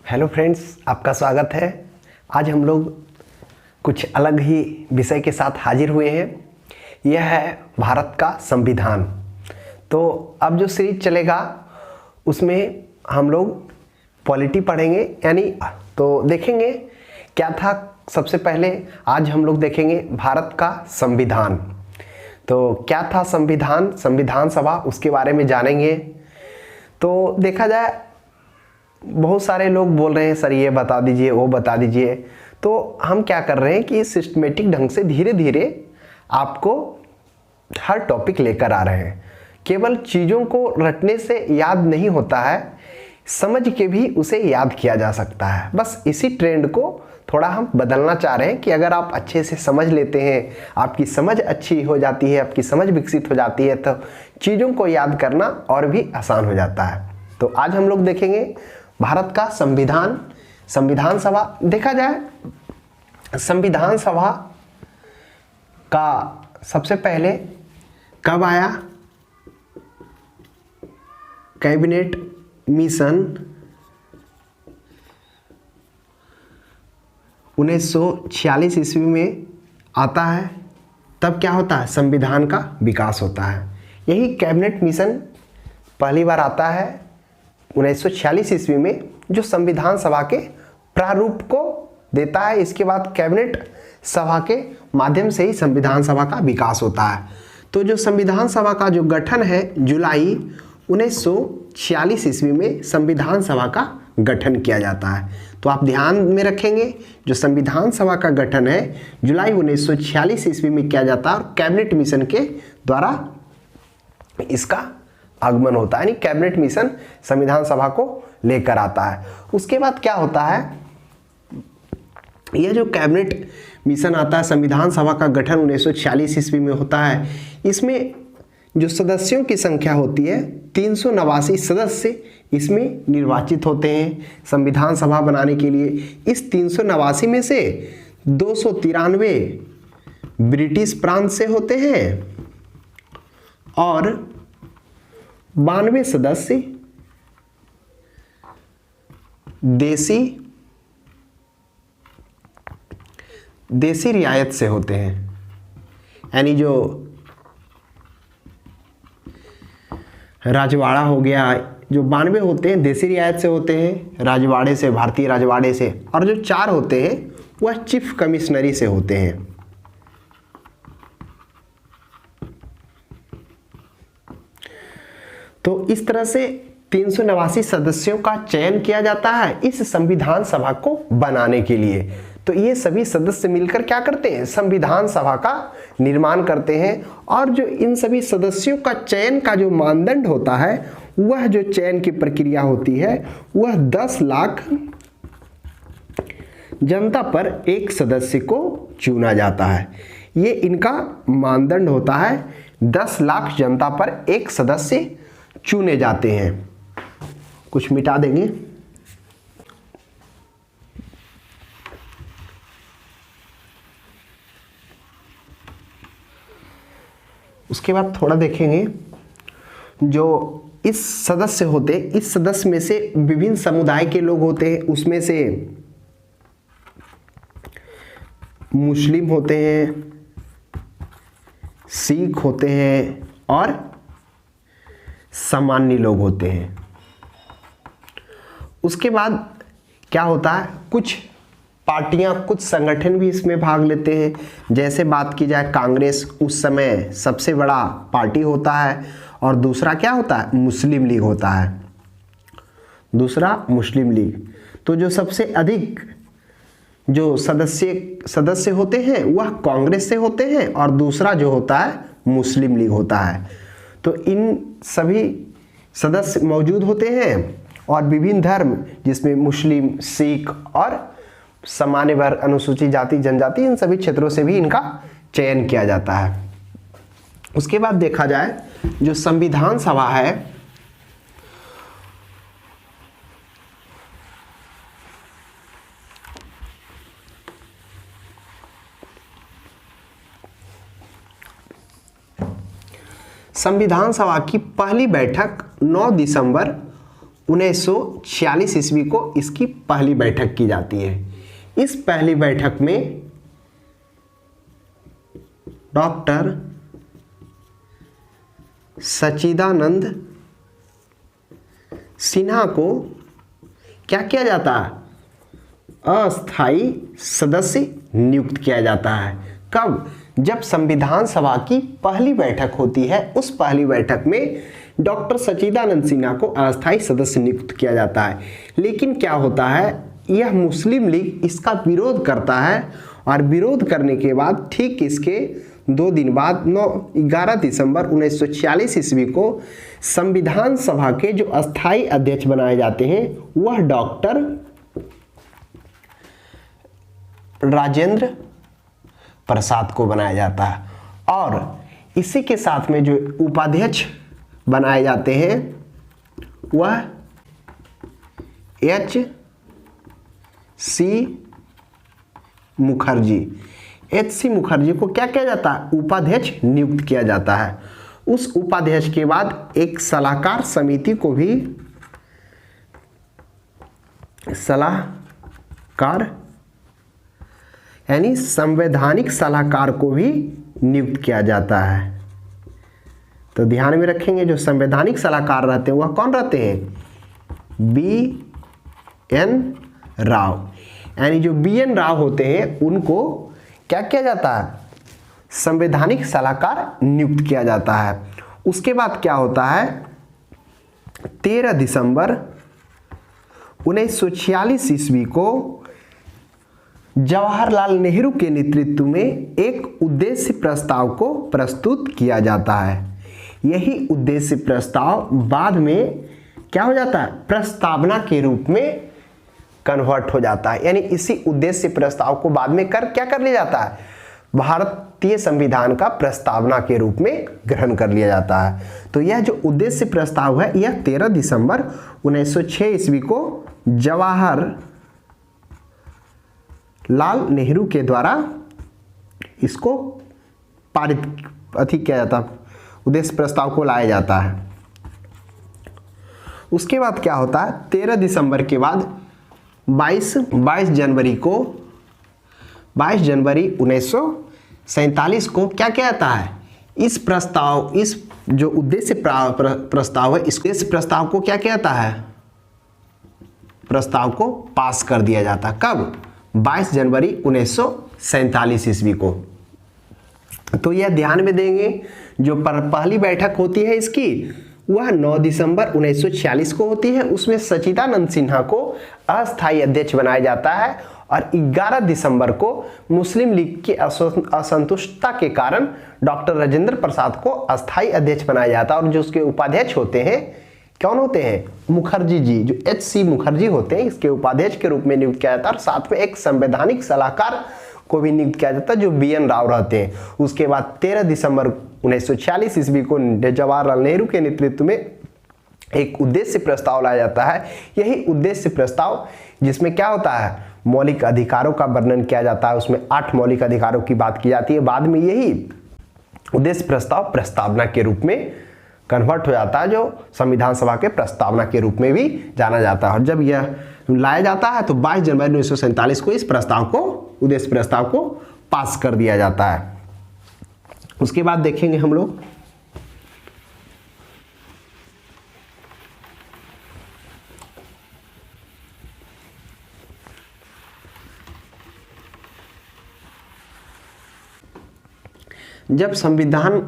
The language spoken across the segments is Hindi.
हेलो फ्रेंड्स, आपका स्वागत है। आज हम लोग कुछ अलग ही विषय के साथ हाजिर हुए हैं। यह है भारत का संविधान। तो अब जो सीरीज चलेगा उसमें हम लोग पॉलिटी पढ़ेंगे, यानी तो देखेंगे क्या था। सबसे पहले आज हम लोग देखेंगे भारत का संविधान। तो क्या था संविधान, संविधान सभा, उसके बारे में जानेंगे। तो देखा जाए बहुत सारे लोग बोल रहे हैं सर ये बता दीजिए, वो बता दीजिए। तो हम क्या कर रहे हैं कि सिस्टमेटिक ढंग से धीरे धीरे आपको हर टॉपिक लेकर आ रहे हैं। केवल चीज़ों को रटने से याद नहीं होता है, समझ के भी उसे याद किया जा सकता है। बस इसी ट्रेंड को थोड़ा हम बदलना चाह रहे हैं कि अगर आप अच्छे से समझ लेते हैं, आपकी समझ अच्छी हो जाती है, आपकी समझ विकसित हो जाती है, तो चीज़ों को याद करना और भी आसान हो जाता है। तो आज हम लोग देखेंगे भारत का संविधान, संविधान सभा। देखा जाए संविधान सभा का सबसे पहले कब आया? कैबिनेट मिशन 1946 ईस्वी में आता है। तब क्या होता है? संविधान का विकास होता है। यही कैबिनेट मिशन पहली बार आता है 1946 ईस्वी में, जो संविधान सभा के प्रारूप को देता है। इसके बाद कैबिनेट सभा के माध्यम से ही संविधान सभा का विकास होता है। तो जो संविधान सभा का जो गठन है, जुलाई 1946 ईस्वी में संविधान सभा का गठन किया जाता है। तो आप ध्यान में रखेंगे, जो संविधान सभा का गठन है जुलाई 1946 ईस्वी में किया जाता है और कैबिनेट मिशन के द्वारा इसका आगमन होता है, यानी कैबिनेट मिशन संविधान सभा को लेकर आता है। उसके बाद क्या होता है, यह जो कैबिनेट मिशन आता है, संविधान सभा का गठन 1946 ईस्वी में होता है। इसमें जो सदस्यों की संख्या होती है 389 सदस्य इसमें निर्वाचित होते हैं संविधान सभा बनाने के लिए। इस 389 में से 293 ब्रिटिश प्रांत से होते हैं और 92 सदस्य देसी रियायत से होते हैं, यानी जो राजवाड़ा हो गया, जो 92 होते हैं देसी रियायत से होते हैं, राजवाड़े से, भारतीय राजवाड़े से, और जो 4 होते हैं वह चीफ कमिश्नरी से होते हैं। तो इस तरह से 389 सदस्यों का चयन किया जाता है इस संविधान सभा को बनाने के लिए। तो ये सभी सदस्य मिलकर क्या करते हैं? संविधान सभा का निर्माण करते हैं। और जो इन सभी सदस्यों का चयन का जो मानदंड होता है, वह जो चयन की प्रक्रिया होती है, वह 10 लाख जनता पर एक सदस्य को चुना जाता है। ये इनका मानदंड होता है, 10 लाख जनता पर एक सदस्य चुने जाते हैं। कुछ मिटा देंगे। उसके बाद थोड़ा देखेंगे, जो इस सदस्य होते, इस सदस्य में से विभिन्न समुदाय के लोग होते हैं। उसमें से मुस्लिम होते हैं, सिख होते हैं और सामान्य लोग होते हैं। उसके बाद क्या होता है, कुछ पार्टियां, कुछ संगठन भी इसमें भाग लेते हैं। जैसे बात की जाए कांग्रेस, उस समय सबसे बड़ा पार्टी होता है। और दूसरा क्या होता है? मुस्लिम लीग होता है। दूसरा मुस्लिम लीग। तो जो सबसे अधिक जो सदस्य होते हैं वह कांग्रेस से होते हैं और दूसरा जो होता है मुस्लिम लीग होता है। तो इन सभी सदस्य मौजूद होते हैं और विभिन्न धर्म, जिसमें मुस्लिम, सिख और सामान्य वर्ग, अनुसूचित जाति, जनजाति, इन सभी क्षेत्रों से भी इनका चयन किया जाता है। उसके बाद देखा जाए जो संविधान सभा है, संविधान सभा की पहली बैठक 9 दिसंबर 1946 ईस्वी को इसकी पहली बैठक की जाती है। इस पहली बैठक में डॉक्टर सच्चिदानंद सिन्हा को क्या किया जाता है, अस्थाई सदस्य नियुक्त किया जाता है। कब? जब संविधान सभा की पहली बैठक होती है, उस पहली बैठक में डॉक्टर सच्चिदानंद सिन्हा को अस्थाई सदस्य नियुक्त किया जाता है। लेकिन क्या होता है, यह मुस्लिम लीग इसका विरोध करता है और विरोध करने के बाद ठीक इसके 2 दिन बाद 11 दिसंबर 1946 ईस्वी को संविधान सभा के जो अस्थाई अध्यक्ष बनाए जाते हैं वह डॉक्टर राजेंद्र प्रसाद को बनाया जाता है। और इसी के साथ में जो उपाध्यक्ष बनाए जाते हैं वह H.C. मुखर्जी। H.C. मुखर्जी को क्या किया जाता है, उपाध्यक्ष नियुक्त किया जाता है। उस उपाध्यक्ष के बाद एक सलाहकार समिति को भी, सलाहकार यानी संवैधानिक सलाहकार को भी नियुक्त किया जाता है। तो ध्यान में रखेंगे, जो संवैधानिक सलाहकार रहते हैं वह कौन रहते हैं, B.N. राव। यानी जो B.N. राव होते हैं उनको क्या किया जाता है, संवैधानिक सलाहकार नियुक्त किया जाता है। उसके बाद क्या होता है, 13 दिसंबर 1946 ईस्वी को जवाहरलाल नेहरू के नेतृत्व में एक उद्देश्य प्रस्ताव को प्रस्तुत किया जाता है। यही उद्देश्य प्रस्ताव बाद में क्या हो जाता है, प्रस्तावना के रूप में कन्वर्ट हो जाता है। यानी इसी उद्देश्य प्रस्ताव को बाद में क्या कर लिया जाता है, भारतीय संविधान का प्रस्तावना के रूप में ग्रहण कर लिया जाता है। तो यह जो उद्देश्य प्रस्ताव है यह 13 दिसंबर 1906 ईस्वी को जवाहरलाल नेहरू के द्वारा इसको पारित किया जाता, उद्देश्य प्रस्ताव को लाया जाता है। उसके बाद क्या होता है, 13 दिसंबर के बाद 22 जनवरी 1947 को क्या किया जाता है, इस जो उद्देश्य प्रस्ताव है, इस प्रस्ताव को क्या किया जाता है, प्रस्ताव को पास कर दिया जाता है। कब? 22 जनवरी 1947 ईस्वी को। तो यह ध्यान में देंगे, जो पहली बैठक होती है इसकी वह 9 दिसंबर 1946 को होती है। उसमें सच्चिदानंद सिन्हा को अस्थायी अध्यक्ष बनाया जाता है और 11 दिसंबर को मुस्लिम लीग की असंतुष्टता के कारण डॉक्टर राजेंद्र प्रसाद को अस्थायी अध्यक्ष बनाया जाता है। और जो उसके उपाध्यक्ष होते हैं, कौन होते हैं, मुखर्जी जी, जो H.C. मुखर्जी होते हैं, इसके उपाध्यक्ष के रूप में नियुक्त किया जाता है। और साथ में एक संवैधानिक सलाहकार को भी नियुक्त किया जाता है जो B.N. राव रहते हैं। उसके बाद 13 दिसंबर 1946 ईस्वी को जवाहरलाल नेहरू के नेतृत्व में एक उद्देश्य प्रस्ताव लाया जाता है। यही उद्देश्य प्रस्ताव जिसमें क्या होता है, मौलिक अधिकारों का वर्णन किया जाता है। उसमें 8 मौलिक अधिकारों की बात की जाती है। बाद में यही उद्देश्य प्रस्ताव प्रस्तावना के रूप में कन्वर्ट हो जाता है, जो संविधान सभा के प्रस्तावना के रूप में भी जाना जाता है। और जब यह लाया जाता है तो 22 जनवरी 1947 को इस प्रस्ताव को, उद्देश्य प्रस्ताव को पास कर दिया जाता है। उसके बाद देखेंगे हम लोग जब संविधान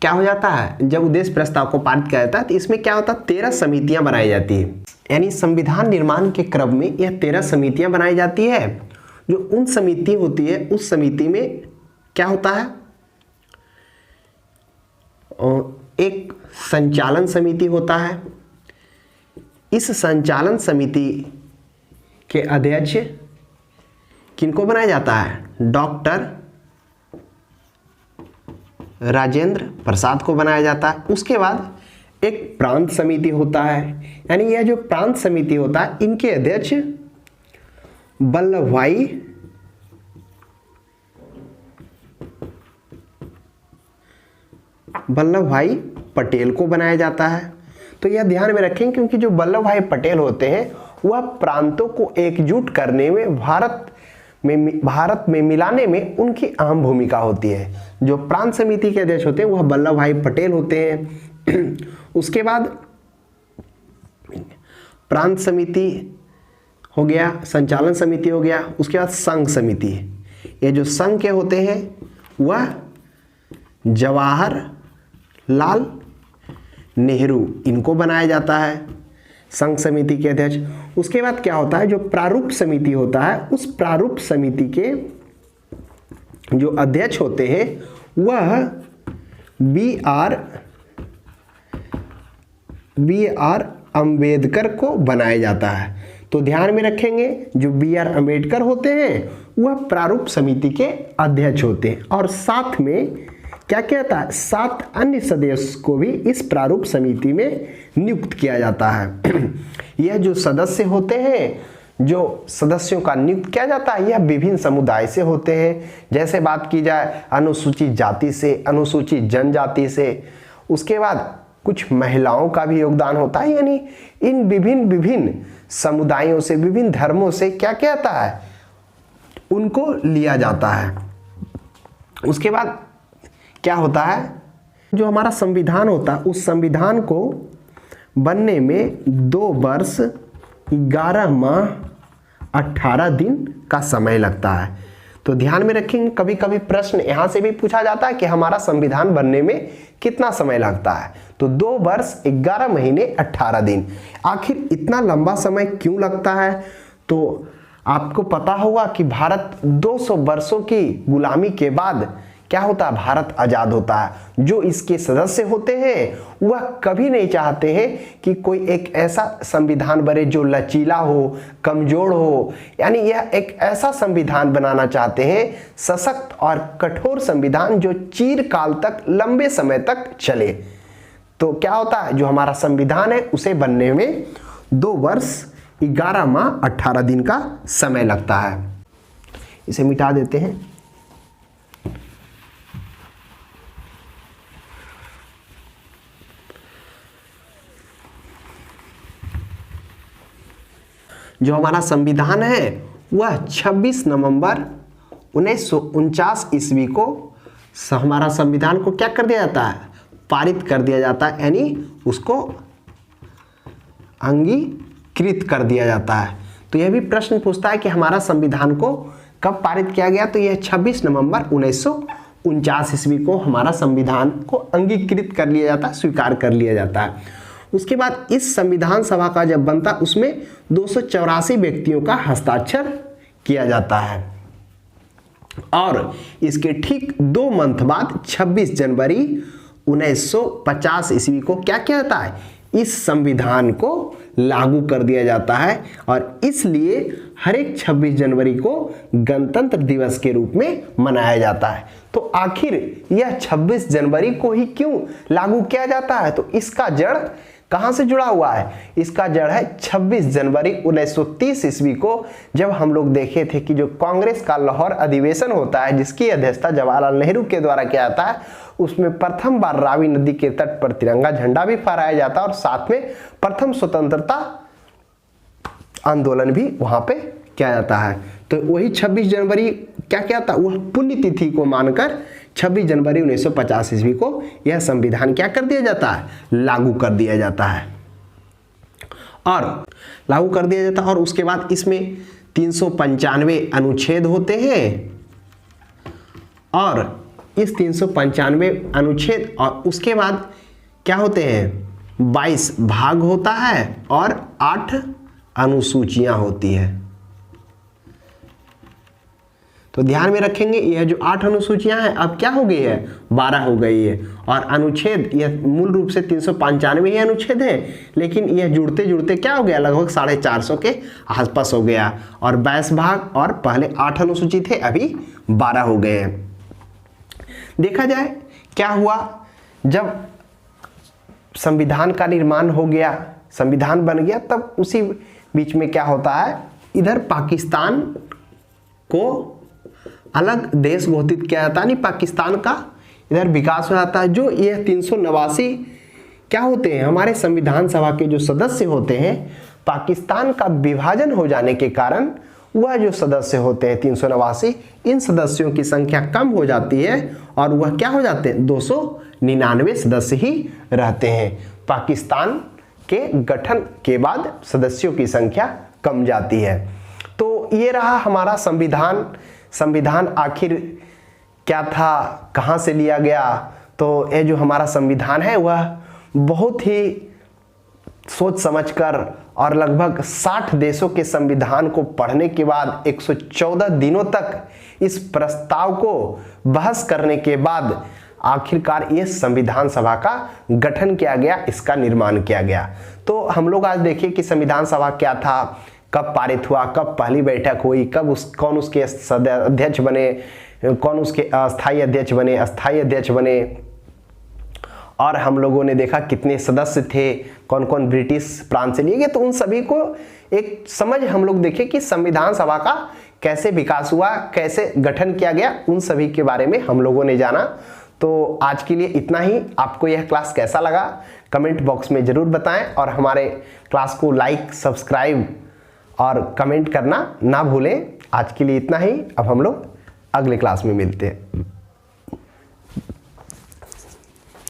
क्या हो जाता है, जब उद्देश्य प्रस्ताव को पारित किया जाता है तो इसमें क्या होता है, 13 समितियां बनाई जाती है। यानी संविधान निर्माण के क्रम में यह 13 समितियां बनाई जाती है। जो उन समिति होती है, उस समिति में क्या होता है, एक संचालन समिति होता है। इस संचालन समिति के अध्यक्ष किनको बनाया जाता है, डॉक्टर राजेंद्र प्रसाद को बनाया जाता है। उसके बाद एक प्रांत समिति होता है। यानी यह जो प्रांत समिति होता है, इनके अध्यक्ष वल्लभ भाई पटेल को बनाया जाता है। तो यह ध्यान में रखें, क्योंकि जो वल्लभ भाई पटेल होते हैं वह प्रांतों को एकजुट करने में, भारत में मिलाने में उनकी अहम भूमिका होती है। जो प्रांत समिति के अध्यक्ष होते हैं वह वल्लभ भाई पटेल होते हैं। उसके बाद प्रांत समिति हो गया, संचालन समिति हो गया, उसके बाद संघ समिति। ये जो संघ के होते हैं वह जवाहरलाल नेहरू, इनको बनाया जाता है संघ समिति के अध्यक्ष। उसके बाद क्या होता है, जो प्रारूप समिति होता है, उस प्रारूप समिति के जो अध्यक्ष होते हैं वह बी आर अम्बेडकर को बनाया जाता है। तो ध्यान में रखेंगे, जो बी आर अम्बेडकर होते हैं वह प्रारूप समिति के अध्यक्ष होते हैं, और साथ में क्या कहता है, 7 अन्य सदस्य को भी इस प्रारूप समिति में नियुक्त किया जाता है। यह जो सदस्य होते हैं, जो सदस्यों का नियुक्त किया जाता है, यह विभिन्न समुदाय से होते हैं। जैसे बात की जाए अनुसूचित जाति से, अनुसूचित जनजाति से, उसके बाद कुछ महिलाओं का भी योगदान होता है। यानी इन विभिन्न समुदायों से, विभिन्न धर्मों से क्या कहता है, उनको लिया जाता है। उसके बाद क्या होता है, जो हमारा संविधान होता है, उस संविधान को बनने में 2 वर्ष 11 माह 18 दिन का समय लगता है। तो ध्यान में रखेंगे, कभी कभी प्रश्न यहाँ से भी पूछा जाता है कि हमारा संविधान बनने में कितना समय लगता है। तो 2 वर्ष 11 महीने 18 दिन। आखिर इतना लंबा समय क्यों लगता है? तो आपको पता होगा कि भारत 200 वर्षों की गुलामी के बाद क्या होता है, भारत आजाद होता है। जो इसके सदस्य होते हैं वह कभी नहीं चाहते हैं कि कोई एक ऐसा संविधान बने जो लचीला हो, कमजोर हो। यानी यह एक ऐसा संविधान बनाना चाहते हैं, सशक्त और कठोर संविधान, जो चिरकाल तक, लंबे समय तक चले। तो क्या होता है, जो हमारा संविधान है उसे बनने में 2 वर्ष 11 माह 18 दिन का समय लगता है। इसे मिटा देते हैं। जो हमारा संविधान है वह 26 नवंबर 1949 ईस्वी को हमारा संविधान को क्या कर दिया जाता है, पारित कर दिया जाता है, यानी उसको अंगीकृत कर दिया जाता है। तो यह भी प्रश्न पूछता है कि हमारा संविधान को कब पारित किया गया, तो यह 26 नवंबर 1949 ईस्वी को हमारा संविधान को अंगीकृत कर लिया जाता है, स्वीकार कर लिया जाता है। उसके बाद इस संविधान सभा का जब बनता, उसमें 284 व्यक्तियों का हस्ताक्षर किया जाता है, और इसके ठीक 2 मंथ बाद 26 जनवरी 1950 ईस्वी को क्या कहता है, इस संविधान को लागू कर दिया जाता है। और इसलिए हर एक 26 जनवरी को गणतंत्र दिवस के रूप में मनाया जाता है। तो आखिर यह 26 जनवरी को ही क्यों लागू किया जाता है? तो इसका जड़ कहां से जुड़ा हुआ है? इसका जड़ है 26 जनवरी 1930 ईस्वी को, जब हम लोग देखे थे कि जो कांग्रेस का लाहौर अधिवेशन होता है, जिसकी अध्यक्षता जवाहरलाल नेहरू के द्वारा किया जाता है, उसमें प्रथम बार रावी नदी के तट पर तिरंगा झंडा भी फहराया जाता है, और साथ में प्रथम स्वतंत्रता आंदोलन भी वहां पे किया जाता है। तो वही 26 जनवरी क्या किया था, वह पुण्यतिथि को मानकर 26 जनवरी 1950 ईस्वी को यह संविधान क्या कर दिया जाता है, लागू कर दिया जाता है। और लागू कर दिया जाता है, और उसके बाद इसमें 395 अनुच्छेद होते हैं, और इस 395 अनुच्छेद और उसके बाद क्या होते हैं, 22 भाग होता है और 8 अनुसूचियां होती है। तो ध्यान में रखेंगे, यह जो 8 अनुसूचियां हैं अब क्या हो गई है, 12 हो गई है। और अनुच्छेद यह मूल रूप से 395 ही अनुच्छेद है, लेकिन यह जुड़ते जुड़ते क्या हो गया, लगभग 450 के आसपास हो गया। और 22 भाग, और पहले 8 अनुसूची थे, अभी 12 हो गए हैं। देखा जाए क्या हुआ, जब संविधान का निर्माण हो गया, संविधान बन गया, तब उसी बीच में क्या होता है, इधर पाकिस्तान को अलग देश घोषित किया जाता है, नहीं पाकिस्तान का इधर विकास हो जाता है। जो यह 389 क्या होते हैं, हमारे संविधान सभा के जो सदस्य होते हैं, पाकिस्तान का विभाजन हो जाने के कारण वह जो सदस्य होते हैं 389, इन सदस्यों की संख्या कम हो जाती है और वह क्या हो जाते हैं, 299 सदस्य ही रहते हैं। पाकिस्तान के गठन के बाद सदस्यों की संख्या कम जाती है। तो ये रहा हमारा संविधान। संविधान आखिर क्या था, कहाँ से लिया गया? तो ये जो हमारा संविधान है वह बहुत ही सोच समझकर और लगभग 60 देशों के संविधान को पढ़ने के बाद 114 दिनों तक इस प्रस्ताव को बहस करने के बाद आखिरकार ये संविधान सभा का गठन किया गया, इसका निर्माण किया गया। तो हम लोग आज देखिए कि संविधान सभा क्या था, कब पारित हुआ, कब पहली बैठक हुई, कब कौन उसके अध्यक्ष बने, कौन उसके अस्थायी अध्यक्ष बने, अस्थायी अध्यक्ष बने, और हम लोगों ने देखा कितने सदस्य थे, कौन कौन ब्रिटिश प्रांत से लिए गए। तो उन सभी को एक समझ हम लोग देखें कि संविधान सभा का कैसे विकास हुआ, कैसे गठन किया गया, उन सभी के बारे में हम लोगों ने जाना। तो आज के लिए इतना ही। आपको यह क्लास कैसा लगा कमेंट बॉक्स में ज़रूर बताएं और हमारे क्लास को लाइक, सब्सक्राइब और कमेंट करना ना भूलें। आज के लिए इतना ही। अब हम लोग अगले क्लास में मिलते हैं।